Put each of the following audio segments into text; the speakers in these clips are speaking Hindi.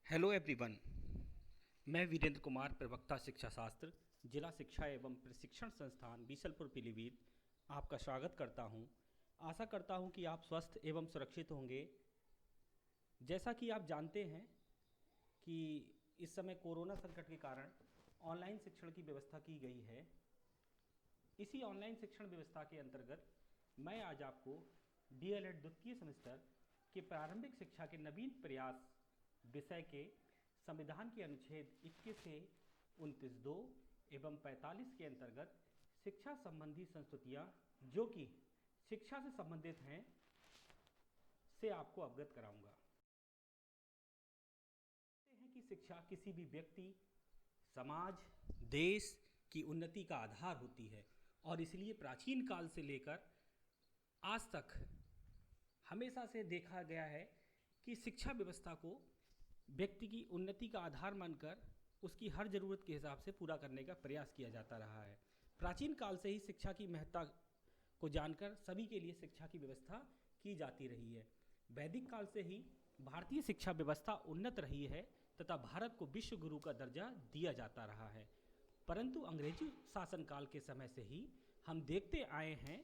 Hello everyone. मैं वीरेंद्र कुमार, प्रवक्ता शिक्षा शास्त्र, जिला शिक्षा एवं प्रशिक्षण संस्थान बीसलपुर पीलीभीत आपका स्वागत करता हूं। आशा करता हूं कि आप स्वस्थ एवं सुरक्षित होंगे। जैसा कि आप जानते हैं कि इस समय कोरोना संकट के कारण ऑनलाइन शिक्षण की व्यवस्था की गई है। इसी ऑनलाइन शिक्षण व्यवस्था के अंतर्गत मैं आज आपको डीएलएड द्वितीय सेमेस्टर के प्रारंभिक शिक्षा के नवीन प्रयास विषय के संविधान के अनुच्छेद 21 से 29(2) एवं 45 के अंतर्गत शिक्षा संबंधी संस्तुतियाँ जो कि शिक्षा से संबंधित हैं से आपको अवगत कराऊंगा। हैं कि शिक्षा किसी भी व्यक्ति, समाज, देश की उन्नति का आधार होती है और इसलिए प्राचीन काल से लेकर आज तक हमेशा से देखा गया है कि शिक्षा व्यवस्था को व्यक्ति की उन्नति का आधार मानकर उसकी हर ज़रूरत के हिसाब से पूरा करने का प्रयास किया जाता रहा है। प्राचीन काल से ही शिक्षा की महत्ता को जानकर सभी के लिए शिक्षा की व्यवस्था की जाती रही है। वैदिक काल से ही भारतीय शिक्षा व्यवस्था उन्नत रही है तथा भारत को विश्व गुरु का दर्जा दिया जाता रहा है। परंतु अंग्रेजी शासनकाल के समय से ही हम देखते आए हैं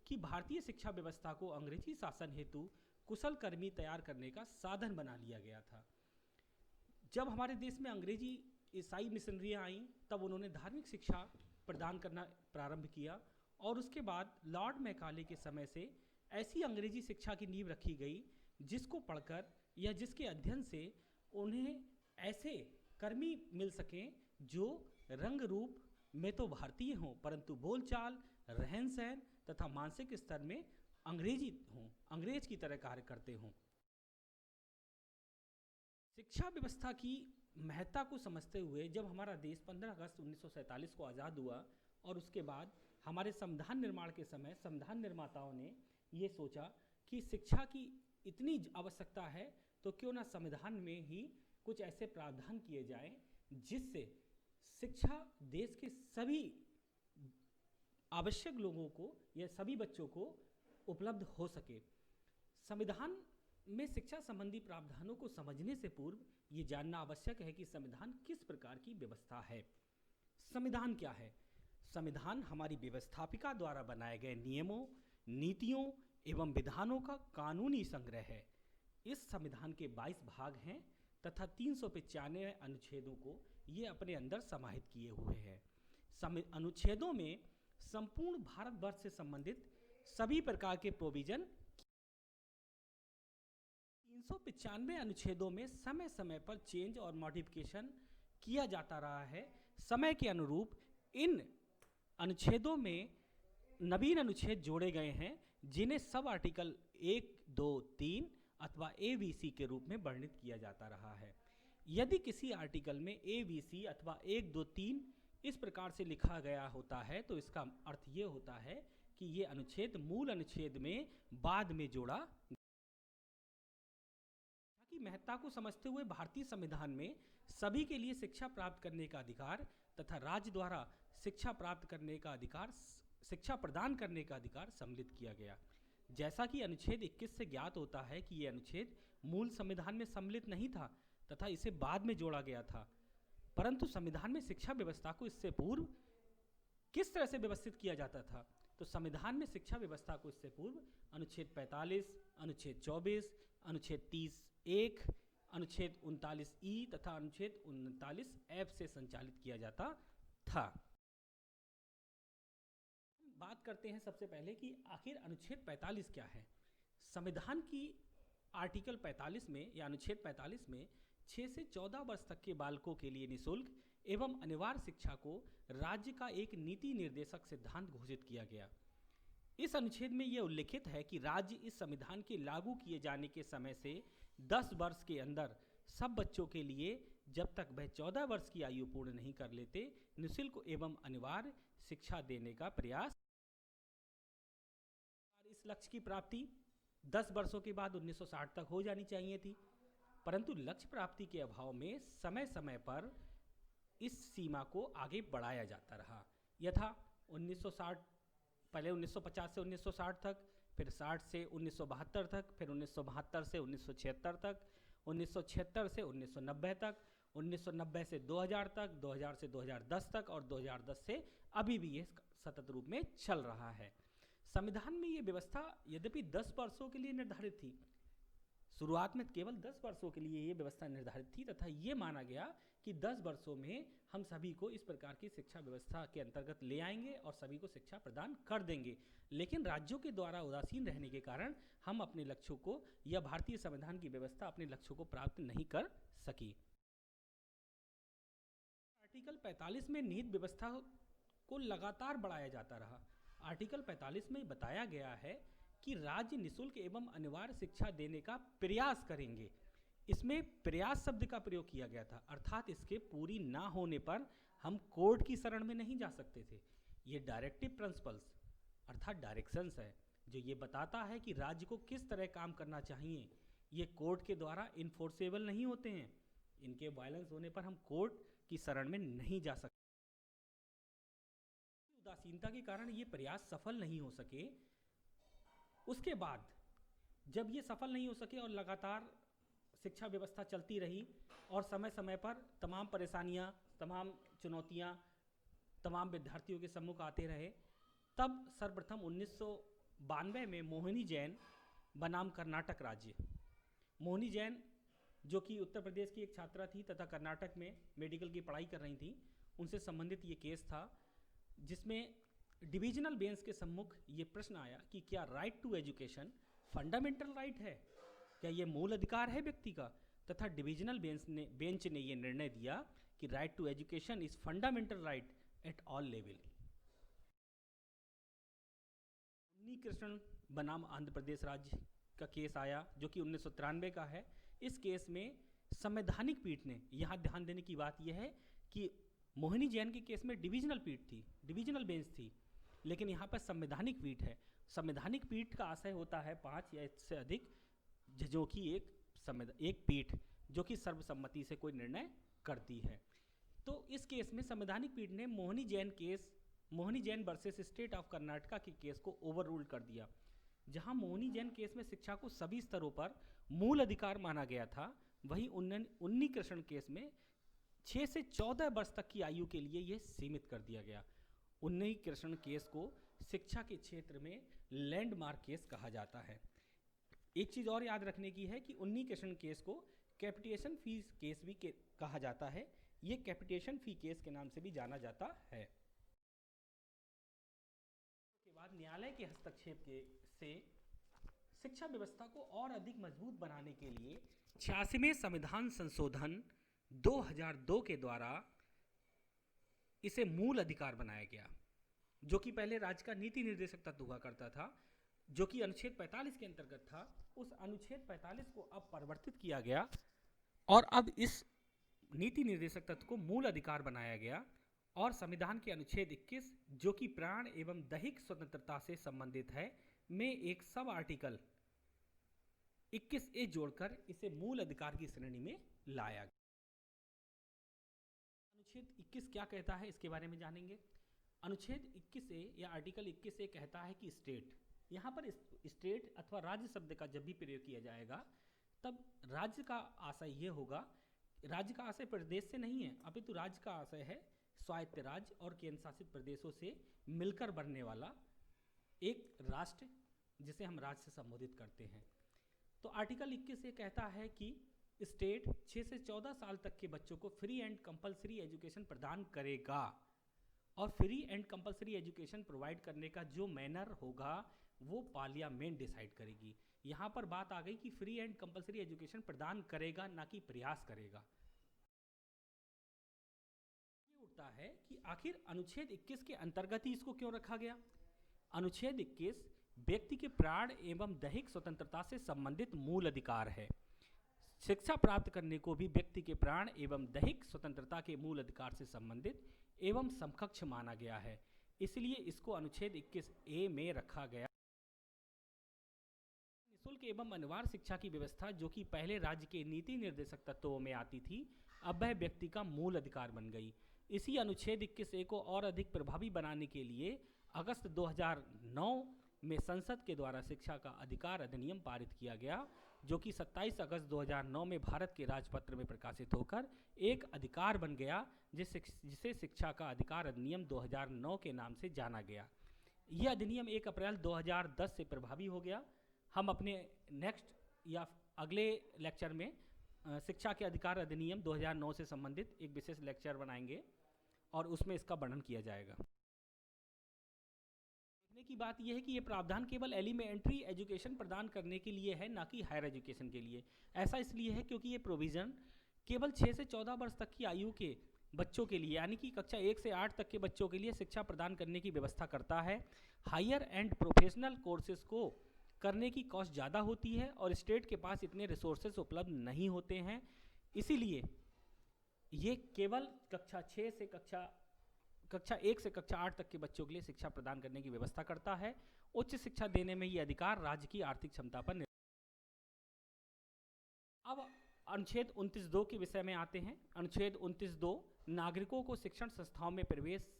कि भारतीय शिक्षा व्यवस्था को अंग्रेजी शासन हेतु कुशल कर्मी तैयार करने का साधन बना लिया गया था। जब हमारे देश में अंग्रेजी ईसाई मिशनरियाँ आईं तब उन्होंने धार्मिक शिक्षा प्रदान करना प्रारंभ किया और उसके बाद लॉर्ड मैकाले के समय से ऐसी अंग्रेजी शिक्षा की नींव रखी गई जिसको पढ़कर या जिसके अध्ययन से उन्हें ऐसे कर्मी मिल सकें जो रंग रूप में तो भारतीय हों परंतु बोलचाल, रहन सहन तथा मानसिक स्तर में अंग्रेजी हों, अंग्रेज की तरह कार्य करते हों। शिक्षा व्यवस्था की महत्ता को समझते हुए जब हमारा देश 15 अगस्त 1947 को आज़ाद हुआ और उसके बाद हमारे संविधान निर्माण के समय संविधान निर्माताओं ने ये सोचा कि शिक्षा की इतनी आवश्यकता है तो क्यों ना संविधान में ही कुछ ऐसे प्रावधान किए जाएं जिससे शिक्षा देश के सभी आवश्यक लोगों को या सभी बच्चों को उपलब्ध हो सके। संविधान में शिक्षा संबंधी प्रावधानों को समझने से पूर्व ये जानना आवश्यक है कि संविधान किस प्रकार की व्यवस्था है। संविधान क्या है? संविधान हमारी व्यवस्थापिका द्वारा बनाए गए नियमों, नीतियों एवं विधानों का कानूनी संग्रह है। इस संविधान के 22 भाग हैं तथा 395 अनुच्छेदों को ये अपने अंदर समाहित किए हुए हैं। अनुच्छेदों में संपूर्ण भारतवर्ष से संबंधित सभी प्रकार के प्रोविजन 395 अनुच्छेदों में समय समय पर चेंज और मॉडिफिकेशन किया जाता रहा है। समय के अनुरूप इन अनुच्छेदों में नवीन अनुच्छेद जोड़े गए हैं जिन्हें सब आर्टिकल 1, 2, 3 अथवा ABC के रूप में वर्णित किया जाता रहा है। यदि किसी आर्टिकल में ABC अथवा 1, 2, 3 इस प्रकार से लिखा गया होता है तो इसका अर्थ ये होता है कि ये अनुच्छेद मूल अनुच्छेद में बाद में जोड़ा। की महत्ता को समझते हुए भारतीय संविधान में सभी के लिए शिक्षा प्राप्त करने का अधिकार तथा राज्य द्वारा शिक्षा प्राप्त करने का अधिकार, शिक्षा प्रदान करने का अधिकार सम्मिलित किया गया। जैसा कि अनुच्छेद 21 से ज्ञात होता है कि यह अनुच्छेद मूल संविधान में सम्मिलित नहीं था तथा इसे बाद में जोड़ा गया था, परंतु संविधान में शिक्षा व्यवस्था को इससे पूर्व किस तरह से व्यवस्थित किया जाता था? तो संविधान में शिक्षा व्यवस्था को इससे पूर्व अनुच्छेद 45, अनुच्छेद 24, अनुच्छेद 30(1), अनुच्छेद 39(e) तथा अनुच्छेद 39(f) से संचालित किया जाता था। बात करते हैं सबसे पहले कि आखिर अनुच्छेद 45 क्या है। संविधान की आर्टिकल 45 में या अनुच्छेद 45 में 6 से 14 वर्ष तक के बालकों के लिए निःशुल्क एवं अनिवार्य शिक्षा को राज्य का एक नीति निर्देशक सिद्धांत घोषित किया गया। इस अनुच्छेद में यह उल्लिखित है कि राज्य इस संविधान के लागू किए जाने के समय से 10 वर्ष के अंदर सब बच्चों के लिए जब तक वह 14 वर्ष की आयु पूर्ण नहीं कर लेते निःशुल्क एवं अनिवार्य शिक्षा देने का प्रयास। इस लक्ष्य की प्राप्ति 10 वर्षों के बाद 1960 तक हो जानी चाहिए थी, परंतु लक्ष्य प्राप्ति के अभाव में समय समय पर इस सीमा को आगे बढ़ाया जाता रहा। यथा 1960, पहले 1950 से 1960 तक, फिर 60 से 1972 तक, फिर 1972 से 1976 तक 1976 से 1990 तक, 1990 से 2000 तक, 2000 से 2010 तक और 2010 से अभी भी ये सतत रूप में चल रहा है। संविधान में ये व्यवस्था यद्यपि 10 वर्षों के लिए निर्धारित थी, शुरुआत में केवल 10 वर्षों के लिए ये व्यवस्था निर्धारित थी तथा ये माना गया कि 10 वर्षों में हम सभी को इस प्रकार की शिक्षा व्यवस्था के अंतर्गत ले आएंगे और सभी को शिक्षा प्रदान कर देंगे। लेकिन राज्यों के द्वारा उदासीन रहने के कारण हम अपने लक्ष्यों को या भारतीय संविधान की व्यवस्था अपने लक्ष्यों को प्राप्त नहीं कर सकी। आर्टिकल 45 में निहित व्यवस्था को लगातार बढ़ाया जाता रहा। आर्टिकल 45 में बताया गया है कि राज्य निःशुल्क एवं अनिवार्य शिक्षा देने का प्रयास करेंगे। इसमें प्रयास शब्द का प्रयोग किया गया था, अर्थात इसके पूरी ना होने पर हम कोर्ट की शरण में नहीं जा सकते थे। ये डायरेक्टिव प्रिंसिपल्स अर्थात डायरेक्शंस है जो ये बताता है कि राज्य को किस तरह काम करना चाहिए। ये कोर्ट के द्वारा इन्फोर्सेबल नहीं होते हैं, इनके वायलेंस होने पर हम कोर्ट की शरण में नहीं जा सकते। उदासीनता के कारण ये प्रयास सफल नहीं हो सके। उसके बाद जब ये सफल नहीं हो सके और लगातार शिक्षा व्यवस्था चलती रही और समय समय पर तमाम परेशानियां, तमाम चुनौतियां तमाम विद्यार्थियों के सम्मुख आते रहे, तब सर्वप्रथम 1992 में मोहिनी जैन बनाम कर्नाटक राज्य, मोहिनी जैन जो कि उत्तर प्रदेश की एक छात्रा थी तथा कर्नाटक में मेडिकल की पढ़ाई कर रही थी, उनसे संबंधित ये केस था जिसमें डिविजनल बेंच के सम्मुख ये प्रश्न आया कि क्या right to education fundamental right है, क्या ये मूल अधिकार है व्यक्ति का, तथा डिविजनल बेंच ने ये निर्णय दिया कि right to education is fundamental right at all level. Unnikrishnan बनाम आंध्र प्रदेश राज्य का केस आया जो कि 1993 का है। इस केस में संवैधानिक पीठ ने, यहाँ ध्यान देने की बात यह है कि मोहिनी जैन के केस में डिविजनल पीठ थी, डिविजनल बेंच थी, लेकिन यहाँ पर संवैधानिक पीठ है। संवैधानिक पीठ का आशय होता है 5 या इससे अधिक जजों की एक पीठ जो कि सर्वसम्मति से कोई निर्णय करती है। तो इस केस में संवैधानिक पीठ ने Mohini Jain versus state of Karnataka के केस को ओवर रूल्ड कर दिया। जहाँ मोहिनी जैन केस में शिक्षा को सभी स्तरों पर मूल अधिकार माना गया था, वहीं उन्नी कृष्ण केस में 6 से 14 वर्ष तक की आयु के लिए यह सीमित कर दिया गया। उन्नी कृष्ण केस को शिक्षा के क्षेत्र में लैंडमार्क केस कहा जाता है। एक चीज़ और याद रखने की है कि उन्नी कृष्ण केस को कैपिटेशन फीस केस भी कहा जाता है। ये कैपिटेशन फी केस के नाम से भी जाना जाता है। उसके बाद न्यायालय के हस्तक्षेप से शिक्षा व्यवस्था को और अधिक मजबूत बनाने के लिए 86वें संविधान संशोधन 2002 के द्वारा इसे मूल अधिकार बनाया गया, जो कि पहले राज्य का नीति निर्देशक तत्व हुआ करता था, जो कि अनुच्छेद 45 के अंतर्गत था। उस अनुच्छेद 45 को अब परिवर्तित किया गया और अब इस नीति निर्देशक तत्व को मूल अधिकार बनाया गया और संविधान के अनुच्छेद 21 जो कि प्राण एवं दैहिक स्वतंत्रता से संबंधित है में एक सब आर्टिकल 21A जोड़कर इसे मूल अधिकार की श्रेणी में लाया गया। अनुच्छेद 21 क्या कहता है इसके बारे में जानेंगे। अनुच्छेद 21A या आर्टिकल 21A कहता है कि स्टेट, यहाँ पर स्टेट अथवा राज्य शब्द का जब भी प्रयोग किया जाएगा तब राज्य का आशय ये होगा, राज्य का आशय प्रदेश से नहीं है, अपितु राज्य का आशय है स्वायत्त राज्य और केंद्र शासित प्रदेशों से मिलकर बनने वाला एक राष्ट्र जिसे हम राज्य से संबोधित करते हैं। तो आर्टिकल 21 ये कहता है कि स्टेट 6 से 14 साल तक के बच्चों को फ्री एंड कंपलसरी एजुकेशन प्रदान करेगा और free and compulsory education provide करने का जो मैनर होगा वो पार्लियामेंट डिसाइड करेगी। यहाँ पर बात आ गई कि फ्री एंड कंपलसरी एजुकेशन प्रदान करेगा, ना कि प्रयास करेगा। ये उठता है कि आखिर अनुच्छेद 21 के अंतर्गत ही इसको क्यों रखा गया। अनुच्छेद 21 व्यक्ति के प्राण एवं दैहिक स्वतंत्रता से संबंधित मूल अधिकार है। शिक्षा प्राप्त करने को भी व्यक्ति के प्राण एवं दैहिक स्वतंत्रता के मूल अधिकार से संबंधित एवं समकक्ष माना गया है, इसलिए इसको अनुच्छेद 21A में रखा गया। निःशुल्क एवं अनिवार्य शिक्षा की व्यवस्था जो कि पहले राज्य के नीति निर्देशक तत्वों में आती थी, अब वह व्यक्ति का मूल अधिकार बन गई। इसी अनुच्छेद 21A को और अधिक प्रभावी बनाने के लिए अगस्त 2009 में संसद के द्वारा शिक्षा का अधिकार अधिनियम पारित किया गया जो कि 27 अगस्त 2009 में भारत के राजपत्र में प्रकाशित होकर एक अधिकार बन गया, जिसे शिक्षा का अधिकार अधिनियम 2009 के नाम से जाना गया। यह अधिनियम 1 अप्रैल 2010 से प्रभावी हो गया। हम अपने नेक्स्ट या अगले लेक्चर में शिक्षा के अधिकार अधिनियम 2009 से संबंधित एक विशेष लेक्चर बनाएंगे और उसमें इसका वर्णन किया जाएगा। देखने की बात यह है कि ये प्रावधान केवल एलिमेंट्री एजुकेशन प्रदान करने के लिए है, ना कि हायर एजुकेशन के लिए। ऐसा इसलिए है क्योंकि ये प्रोविज़न केवल 6 से 14 वर्ष तक की आयु के बच्चों के लिए, यानी कि कक्षा 1 से 8 तक के बच्चों के लिए शिक्षा प्रदान करने की व्यवस्था करता है। हायर एंड प्रोफेशनल कोर्सेज को करने की कॉस्ट ज़्यादा होती है और स्टेट के पास इतने रिसोर्सेज उपलब्ध नहीं होते हैं। इसीलिए ये केवल कक्षा 1 से कक्षा 8 तक के बच्चों के लिए शिक्षा प्रदान करने की व्यवस्था करता है। उच्च शिक्षा देने में ये अधिकार राज्य की आर्थिक क्षमता पर अब अनुच्छेद 29(2) के विषय में आते हैं। अनुच्छेद 29(2) नागरिकों को शिक्षण संस्थाओं में प्रवेश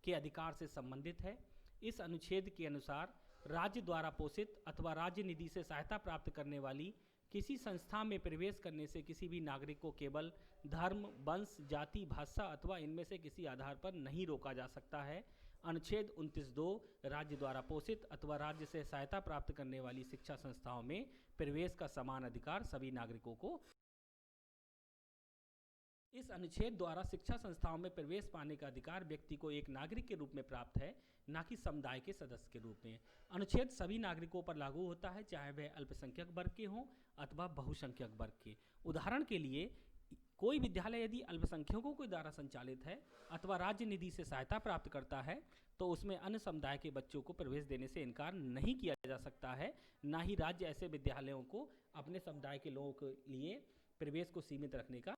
के अधिकार से संबंधित है। इस अनुच्छेद के अनुसार राज्य द्वारा पोषित अथवा राज्य निधि से सहायता प्राप्त करने वाली किसी संस्था में प्रवेश करने से किसी भी नागरिक को केवल धर्म, वंश, जाति, भाषा अथवा इनमें से किसी आधार पर नहीं रोका जा सकता है। अनुच्छेद 29(2) राज्य द्वारा पोषित अथवा राज्य से सहायता प्राप्त करने वाली शिक्षा संस्थाओं में प्रवेश का समान अधिकार सभी नागरिकों को। इस अनुच्छेद द्वारा शिक्षा संस्थाओं में प्रवेश पाने का अधिकार व्यक्ति को एक नागरिक के रूप में प्राप्त है, ना कि समुदाय के सदस्य के रूप में। अनुच्छेद सभी नागरिकों पर लागू होता है, चाहे वह अल्पसंख्यक वर्ग के हों अथवा बहुसंख्यक वर्ग के। उदाहरण के लिए, कोई विद्यालय यदि अल्पसंख्यकों के द्वारा संचालित है अथवा राज्य निधि से सहायता प्राप्त करता है तो उसमें अन्य समुदाय के बच्चों को प्रवेश देने से इनकार नहीं किया जा सकता है। ना ही राज्य ऐसे विद्यालयों को अपने समुदाय के लोगों के लिए प्रवेश को सीमित रखने का